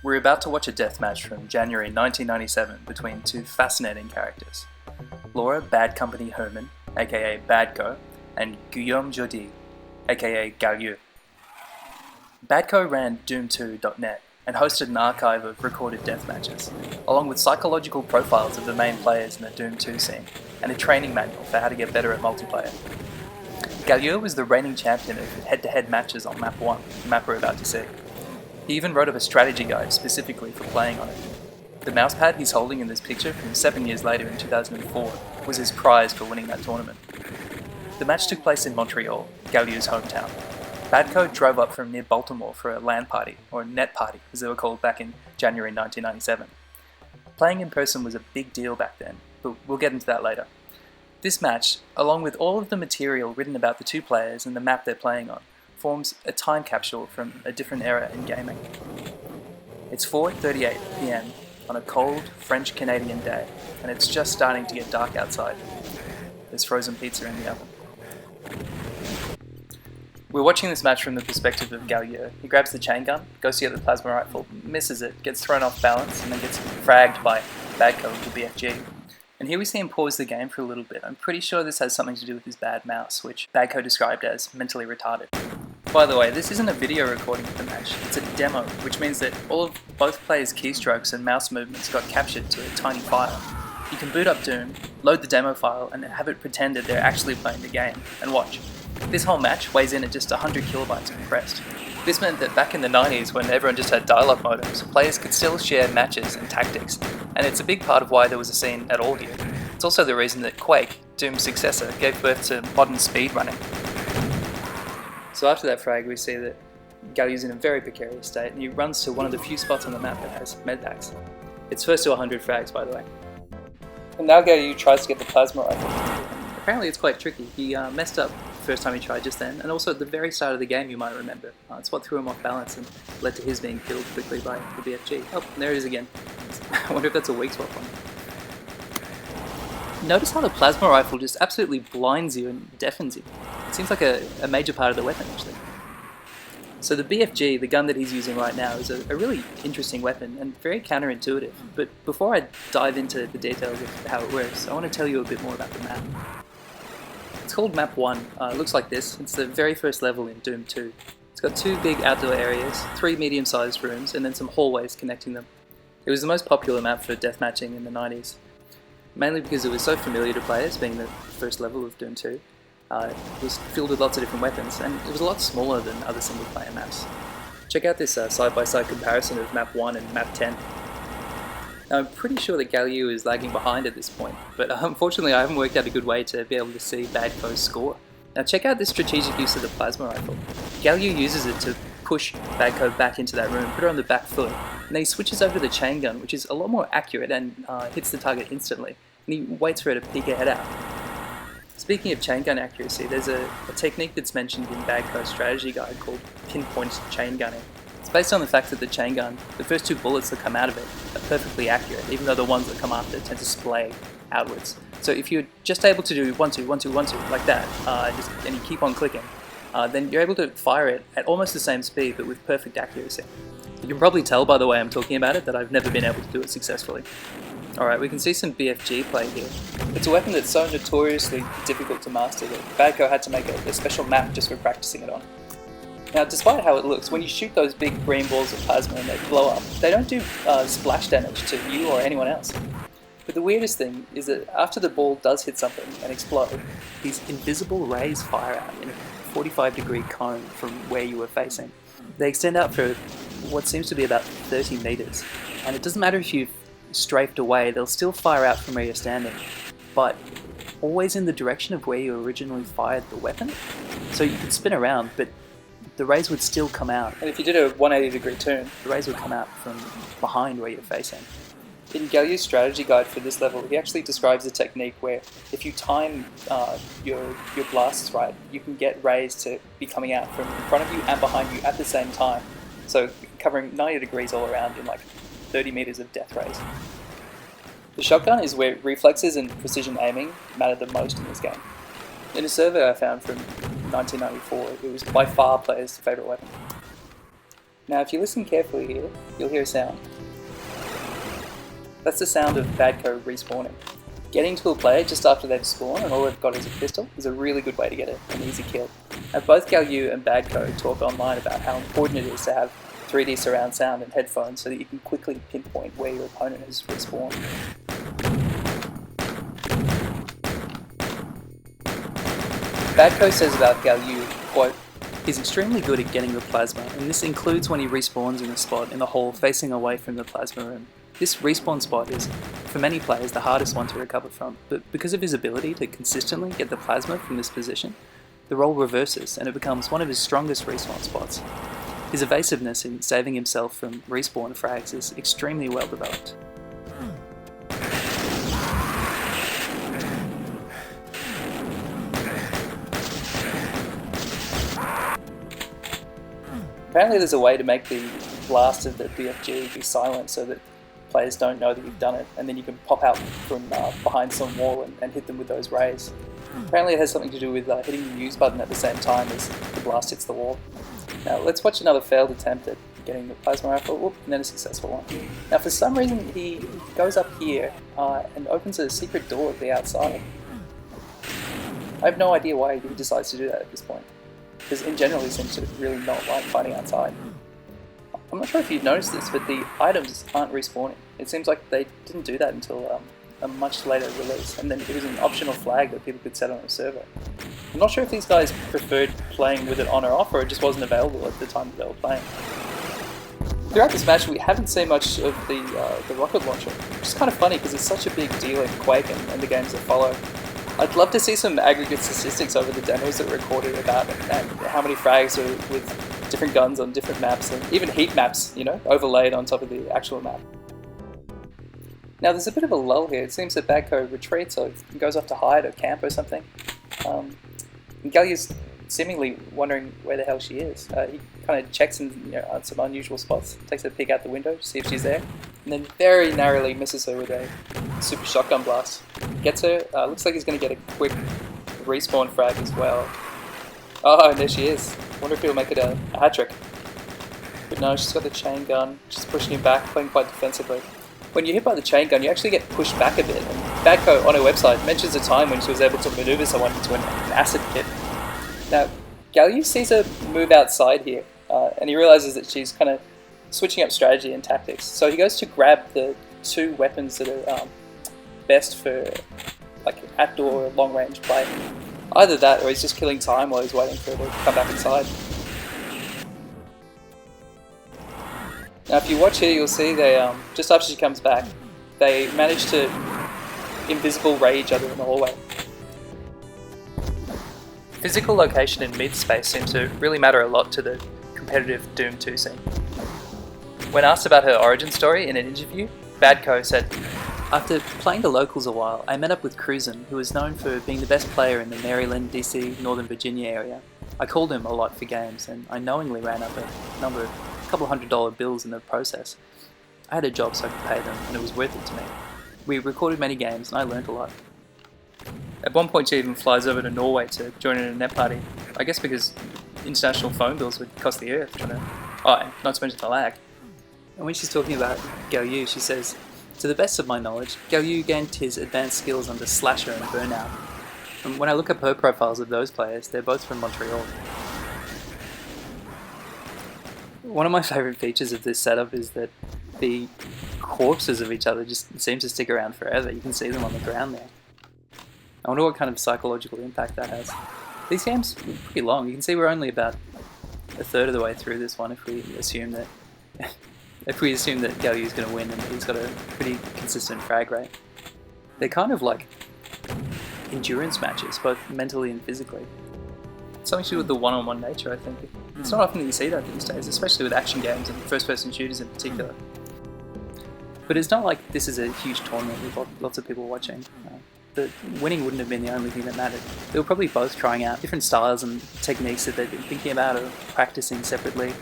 We're about to watch a deathmatch from January 1997 between two fascinating characters. Laura Bad Company Herman, aka BahdKo, and Guillaume Jody, aka Galiu. BahdKo ran Doom2.net and hosted an archive of recorded deathmatches, along with psychological profiles of the main players in the Doom 2 scene, and a training manual for how to get better at multiplayer. Galiu was the reigning champion of head-to-head matches on Map 1, the map we're about to see. He even wrote up a strategy guide specifically for playing on it. The mousepad he's holding in this picture from 7 years later in 2004 was his prize for winning that tournament. The match took place in Montreal, Galiu's hometown. BahdKo drove up from near Baltimore for a LAN party, or a net party as they were called back in January 1997. Playing in person was a big deal back then, but we'll get into that later. This match, along with all of the material written about the two players and the map they're playing on, forms a time capsule from a different era in gaming. It's 4:38 PM on a cold French-Canadian day, and it's just starting to get dark outside. There's frozen pizza in the oven. We're watching this match from the perspective of Galiu. He grabs the chain gun, goes to get the plasma rifle, misses it, gets thrown off balance, and then gets fragged by BahdKo with the BFG. And here we see him pause the game for a little bit. I'm pretty sure this has something to do with his bad mouse, which BahdKo described as mentally retarded. By the way, this isn't a video recording of the match, it's a demo, which means that all of both players' keystrokes and mouse movements got captured to a tiny file. You can boot up Doom, load the demo file, and have it pretend that they're actually playing the game, and watch. This whole match weighs in at just 100 kilobytes compressed. This meant that back in the 90s, when everyone just had dial-up modems, players could still share matches and tactics, and it's a big part of why there was a scene at all here. It's also the reason that Quake, Doom's successor, gave birth to modern speedrunning. So after that frag, we see that Galiu's in a very precarious state, and he runs to one of the few spots on the map that has medpacks. It's first to 100 frags, by the way. And now Galiu tries to get the plasma rifle. Apparently it's quite tricky. He messed up the first time he tried just then, and also at the very start of the game, you might remember. It's what threw him off balance and led to his being killed quickly by the BFG. Oh, and there it is again. I wonder if that's a weak swap on him. Notice how the plasma rifle just absolutely blinds you and deafens you. It seems like a major part of the weapon, actually. So the BFG, the gun that he's using right now, is a really interesting weapon and very counterintuitive. But before I dive into the details of how it works, I want to tell you a bit more about the map. It's called Map 1. It looks like this. It's the very first level in Doom 2. It's got two big outdoor areas, 3 medium-sized rooms, and then some hallways connecting them. It was the most popular map for deathmatching in the 90s. Mainly because it was so familiar to players, being the first level of Doom 2. It was filled with lots of different weapons, and it was a lot smaller than other single-player maps. Check out this side-by-side comparison of Map 1 and Map 10. Now, I'm pretty sure that Galiu is lagging behind at this point, but unfortunately I haven't worked out a good way to be able to see BahdKo's score. Now check out this strategic use of the plasma rifle. Galiu uses it to push BahdKo back into that room, put her on the back foot, and then he switches over to the chain gun, which is a lot more accurate and hits the target instantly, and he waits for her to peek her head out. Speaking of chain gun accuracy, there's a technique that's mentioned in BahdKo's strategy guide called pinpoint chain gunning. It's based on the fact that the chain gun, the first 2 bullets that come out of it are perfectly accurate, even though the ones that come after tend to splay outwards. So if you're just able to do 1, 2, 1, 2, 1, 2 like that, and you keep on clicking, then you're able to fire it at almost the same speed but with perfect accuracy. You can probably tell by the way I'm talking about it that I've never been able to do it successfully. Alright, we can see some BFG play here. It's a weapon that's so notoriously difficult to master that BahdKo had to make a special map just for practicing it on. Now, despite how it looks, when you shoot those big green balls of plasma and they blow up, they don't do splash damage to you or anyone else. But the weirdest thing is that after the ball does hit something and explode, these invisible rays fire out in a 45-degree cone from where you were facing. They extend out for what seems to be about 30 meters, and it doesn't matter if you've strafed away, they'll still fire out from where you're standing, but always in the direction of where you originally fired the weapon. So you could spin around, but the rays would still come out. And if you did a 180-degree turn, the rays would come out from behind where you're facing. In Galiu's strategy guide for this level, he actually describes a technique where if you time your blasts right, you can get rays to be coming out from in front of you and behind you at the same time. So covering 90 degrees all around in like 30 meters of death rays. The shotgun is where reflexes and precision aiming matter the most in this game. In a survey I found from 1994, it was by far players' favourite weapon. Now if you listen carefully here, you'll hear a sound. That's the sound of BahdKo respawning. Getting to a player just after they've spawned and all they've got is a pistol is a really good way to get an easy kill. Now both Galiu and BahdKo talk online about how important it is to have 3D surround sound and headphones so that you can quickly pinpoint where your opponent has respawned. BahdKo says about Galiu, quote, "He's extremely good at getting the plasma, and this includes when he respawns in a spot in the hole facing away from the plasma room. This respawn spot is, for many players, the hardest one to recover from, but because of his ability to consistently get the plasma from this position, the role reverses and it becomes one of his strongest respawn spots. His evasiveness in saving himself from respawn frags is extremely well developed." Apparently there's a way to make the blast of the BFG be silent so that players don't know that you've done it, and then you can pop out from behind some wall and hit them with those rays. Apparently it has something to do with hitting the use button at the same time as the blast hits the wall. Now let's watch another failed attempt at getting the plasma rifle, whoop, and then a successful one. Now for some reason he goes up here and opens a secret door at the outside. I have no idea why he decides to do that at this point, because in general he seems to really not like fighting outside. I'm not sure if you've noticed this, but the items aren't respawning. It seems like they didn't do that until a much later release, and then it was an optional flag that people could set on a server. I'm not sure if these guys preferred playing with it on or off, or it just wasn't available at the time that they were playing. Throughout this match we haven't seen much of the rocket launcher, which is kind of funny because it's such a big deal in Quake and the games that follow. I'd love to see some aggregate statistics over the demos that were recorded about it, and how many frags are with different guns on different maps, and even heat maps, you know, overlaid on top of the actual map. Now there's a bit of a lull here. It seems that BahdKo retreats or goes off to hide or camp or something. And Galiu's seemingly wondering where the hell she is. He kind of checks in on some unusual spots, takes a peek out the window to see if she's there, and then very narrowly misses her with a super shotgun blast. Gets her, looks like he's going to get a quick respawn frag as well. Oh, and there she is. Wonder if he'll make it a hat trick. But no, she's got the chain gun, she's pushing him back, playing quite defensively. When you're hit by the chain gun, you actually get pushed back a bit, and BahdKo on her website mentions a time when she was able to maneuver someone into an acid pit. Now, Galiu sees her move outside here, and he realizes that she's kind of switching up strategy and tactics. So he goes to grab the two weapons that are best for like outdoor long-range play. Either that, or he's just killing time while he's waiting for her to come back inside. Now if you watch here, you'll see they, just after she comes back, they manage to invisible ray each other in the hallway. Physical location in mid-space seems to really matter a lot to the competitive Doom 2 scene. When asked about her origin story in an interview, BahdKo said, "After playing the locals a while, I met up with Cruisin, who is known for being the best player in the Maryland, DC, Northern Virginia area. I called him a lot for games, and I knowingly ran up a number of couple $100 bills in the process. I had a job so I could pay them, and it was worth it to me. We recorded many games, and I learned a lot." At one point she even flies over to Norway to join in a net party, I guess because international phone bills would cost the earth, not to mention the lag. And when she's talking about Galiu, she says, "To the best of my knowledge, Galiu gained his advanced skills under Slasher and Burnout. And when I look up her profiles of those players, they're both from Montreal." One of my favourite features of this setup is that the corpses of each other just seem to stick around forever. You can see them on the ground there. I wonder what kind of psychological impact that has. These games are pretty long. You can see we're only about a third of the way through this one if we assume that Galiu's going to win and he's got a pretty consistent frag rate. They're kind of like endurance matches, both mentally and physically. Something to do with the one-on-one nature, I think. It's not often that you see that these days, especially with action games and first-person shooters in particular. But it's not like this is a huge tournament with lots of people watching. The winning wouldn't have been the only thing that mattered. They were probably both trying out different styles and techniques that they'd been thinking about or practicing separately.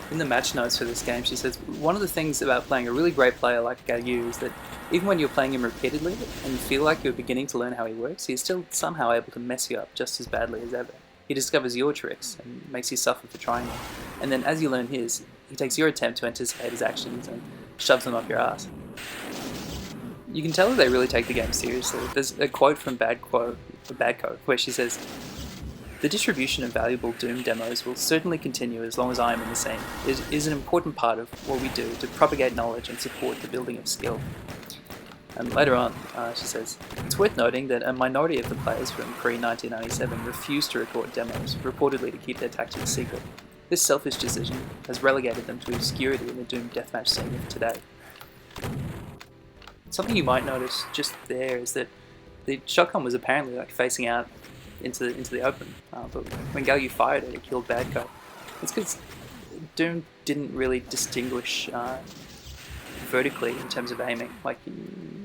In the match notes for this game, she says, "One of the things about playing a really great player like Galiu is that even when you're playing him repeatedly and you feel like you're beginning to learn how he works, he is still somehow able to mess you up just as badly as ever. He discovers your tricks and makes you suffer for trying them. and then as you learn his, he takes your attempt to anticipate his actions and shoves them up your ass. You can tell that they really take the game seriously. There's a quote from BahdKo where she says, "The distribution of valuable Doom demos will certainly continue as long as I am in the scene. It is an important part of what we do to propagate knowledge and support the building of skill." And later on, she says, "It's worth noting that a minority of the players from pre-1997 refused to record demos, reportedly to keep their tactics secret. This selfish decision has relegated them to obscurity in the Doom deathmatch scene of today." Something you might notice just there is that the shotgun was apparently like facing out into the open, but when Galiu fired it, it killed BahdKo. It's because Doom didn't really distinguish vertically in terms of aiming. Like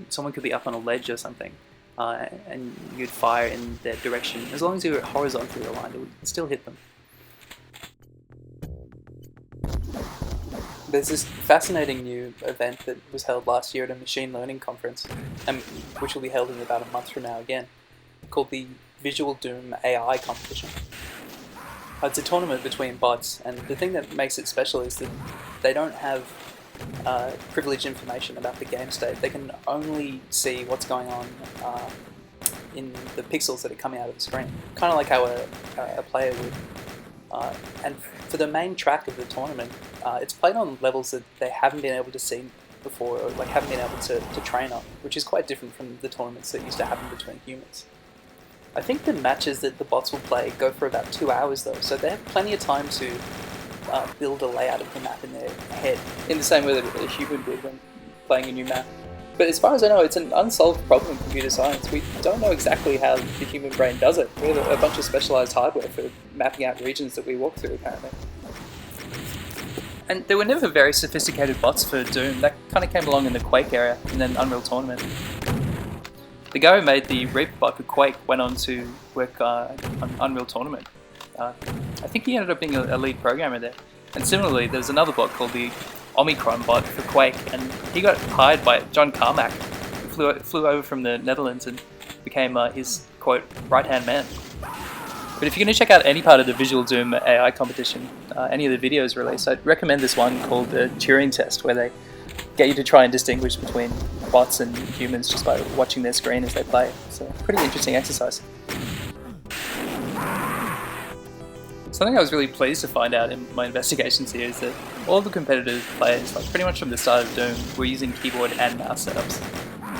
someone could be up on a ledge or something, and you'd fire in their direction. As long as you were horizontally aligned, it would still hit them. There's this fascinating new event that was held last year at a machine learning conference, which will be held in about a month from now again, called the Visual Doom AI competition. It's a tournament between bots, and the thing that makes it special is that they don't have privileged information about the game state. They can only see what's going on in the pixels that are coming out of the screen, kind of like how a player would. And for the main track of the tournament, it's played on levels that they haven't been able to see before, or like haven't been able to train on, which is quite different from the tournaments that used to happen between humans. I think the matches that the bots will play go for about 2 hours though, so they have plenty of time to build a layout of the map in their head, in the same way that a human would when playing a new map. But as far as I know, it's an unsolved problem in computer science. We don't know exactly how the human brain does it. We have a bunch of specialized hardware for mapping out regions that we walk through, apparently. And there were never very sophisticated bots for Doom. That kind of came along in the Quake era and then Unreal Tournament. The guy who made the Reaper bot for Quake went on to work on Unreal Tournament. I think he ended up being a lead programmer there. And similarly, there's another bot called the Omicron bot for Quake, and he got hired by John Carmack, who flew over from the Netherlands and became his, quote, right-hand man. But if you're going to check out any part of the Visual Doom AI competition, any of the videos released, I'd recommend this one called the Turing test, where they get you to try and distinguish between bots and humans just by watching their screen as they play. It's a pretty interesting exercise. Something I was really pleased to find out in my investigations here is that all the competitive players, like pretty much from the start of Doom, were using keyboard and mouse setups,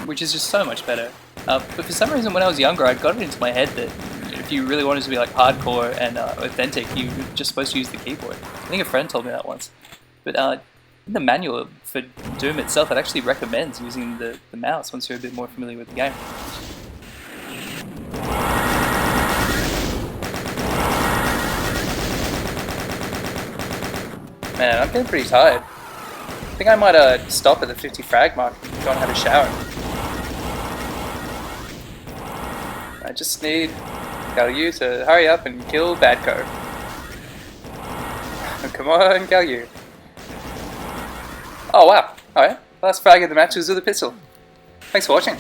which is just so much better. But for some reason when I was younger, I got it into my head that if you really wanted to be like hardcore and authentic, you were just supposed to use the keyboard. I think a friend told me that once. But in the manual for Doom itself, it actually recommends using the mouse once you're a bit more familiar with the game. Man, I'm getting pretty tired. I think I might stop at the 50 frag mark and go and have a shower. I just need Galiu to hurry up and kill BahdKo. Come on, Galiu. Oh wow, alright. Last frag of the match was with a pistol. Thanks for watching.